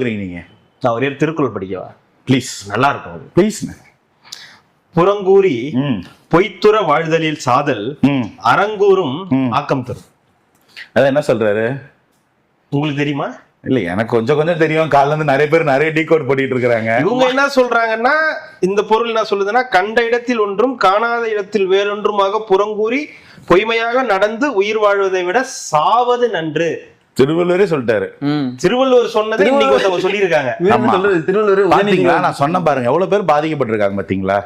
நீங்க நான் ஒரே திருக்குறள் படிக்கவா? ப்ளீஸ். நல்லா இருக்கும் அது. ப்ளீஸ். புறங்கூறி பொய்த்துற வாழ்தலில் சாதல் அறங்கூறும் ஆக்கம் தரும். அதான் என்ன சொல்றாரு உங்களுக்கு தெரியுமா? இல்ல எனக்கு கொஞ்சம் கொஞ்சம் தெரியும். காலைல இருந்து நிறைய பேர் நிறைய டீகோட் பண்ணிட்டு இருக்காங்க. இவங்க என்ன சொல்றாங்கன்னா, இந்த பொருள் என்ன சொல்லுதுன்னா, கண்ட இடத்தில் ஒன்றும் காணாத இடத்தில் வேறொன்றுமாக புறங்கூறி பொய்மையாக நடந்து உயிர் வாழ்வதை விட சாவது நன்று. திருவள்ளுவரே சொல்லிட்டாரு. திருவள்ளுவர் சொன்னதை இன்னைக்கு ஒருத்தவங்க சொல்லியிருக்காங்க. திருவள்ளுவர் பாத்தீங்களா? நான் சொன்ன பாருங்க எவ்வளவு பேர் பாதிக்கப்பட்டிருக்காங்க பாத்தீங்களா?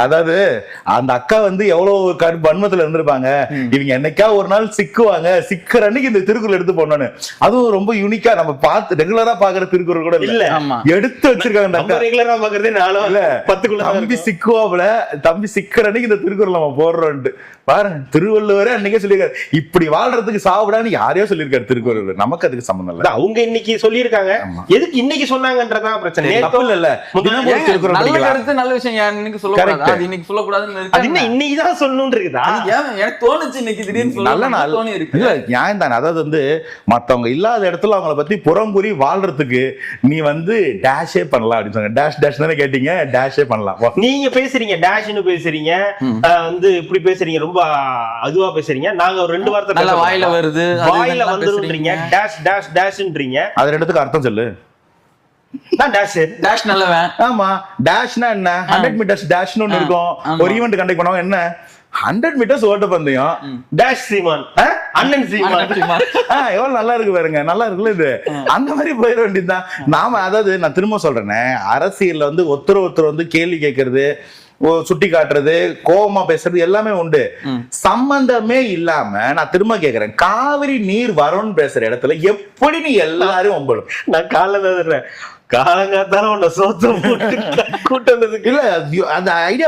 அதாவது அந்த அக்கா வந்து எவ்வளவு வன்மத்துல இருந்திருப்பாங்க. இவங்க என்னைக்கா ஒரு நாள் சிக்குவாங்க, சிக்கிற அன்னைக்கு இந்த திருக்குறள் எடுத்து போனோன்னு. அதுவும் ரொம்ப யூனிக்கா நம்ம பார்த்து ரெகுலரா பாக்குற திருக்குறள் கூட இல்ல, எடுத்து வச்சிருக்காங்க. அந்த அக்கா ரெகுலரா பாக்குறதே 4-10 தம்பி சிக்குவாப்ல, தம்பி சிக்கிற அன்னைக்கு இந்த திருக்குறள் நம்ம போடுறோம்ட்டு பாருங்க. திருவள்ளுவரே அன்னைக்கே சொல்லியிருக்காரு, இப்படி வாழ்றதுக்கு சாப்பிடான்னு யாரையோ சொல்லியிருக்காரு திருக்குறள். நமக்கு அதுக்கு சம்பந்தம் இல்ல. அவங்க இன்னைக்கு சொல்லியிருக்காங்க, எதுக்கு இன்னைக்கு சொன்னாங்கன்றதான் பிரச்சனை. இல்ல நல்ல விஷயம் இன்னைக்கு சொல்லக்கூடாது, அது இன்னைக்கு சொல்லக்கூடாதுன்னு அது என்ன இன்னைக்குதான் சொல்லணும்னு இருக்குதா? எனக்கு தோணுச்சு இன்னைக்கு திடீர்னு நல்ல நாள் இல்ல, நியாயம் தானே. அதாவது வந்து மத்தவங்க இல்லாத இடத்துல அவங்கள பத்தி புறம்புரி வாழ்றதுக்கு நீ வந்து டேஷே பண்ணலாம் அப்படின்னு சொன்ன. டேஷ் டேஷ் தானே கேட்டீங்க, டேஷே பண்ணலாம். நீங்க பேசுறீங்க, டேஷ்னு பேசுறீங்க, வந்து இப்படி பேசுறீங்க, ரொம்ப அதுவா பேசுறீங்க. நாங்க ஒரு 2 வார்த்தை நல்ல வாயில வருது, வாயில வந்துருன்றீங்க, டேஷ் டேஷ் டேஷ்ன்றீங்க. அது ரெண்டுத்துக்கு அர்த்தம் சொல்லு. டேஷ் நல்லவன். ஆமா, டேஷ்னா என்ன? 100 மீட்டர்ஸ் டேஷ்னு ஒன்னு இருக்கும். ஒரு ஈவென்ட் கண்டக்ட் பண்ணுவாங்க, என்ன 100 மீட்டர்ஸ் ஓட்ட பந்தயம், டேஷ் சீமான், அண்ணன் சீமான். எவ்வளவு நல்லா இருக்கு பாருங்க, நல்லா இருக்குல்ல இது. அந்த மாதிரி போயிட வேண்டியதுதான் நாம. அதாவது நான் திரும்ப சொல்றேனே, அரசியல்ல வந்து ஒருத்தர் வந்து கேள்வி கேட்கறது, சுட்டி காட்டுறது, கோபமா பேசுறது எல்லாமே உண்டு. சம்பந்தமே இல்லாம நான் திரும்ப கேக்குறேன், காவிரி நீர் வரும்னு பேசுற இடத்துல எப்படி நீ எல்லாரும் ஒம்பளும்? நான் காலங்காத்தால உன்னை சோத்த போட்டு கூட்டு வந்ததுக்கு இல்ல அந்த ஐடியா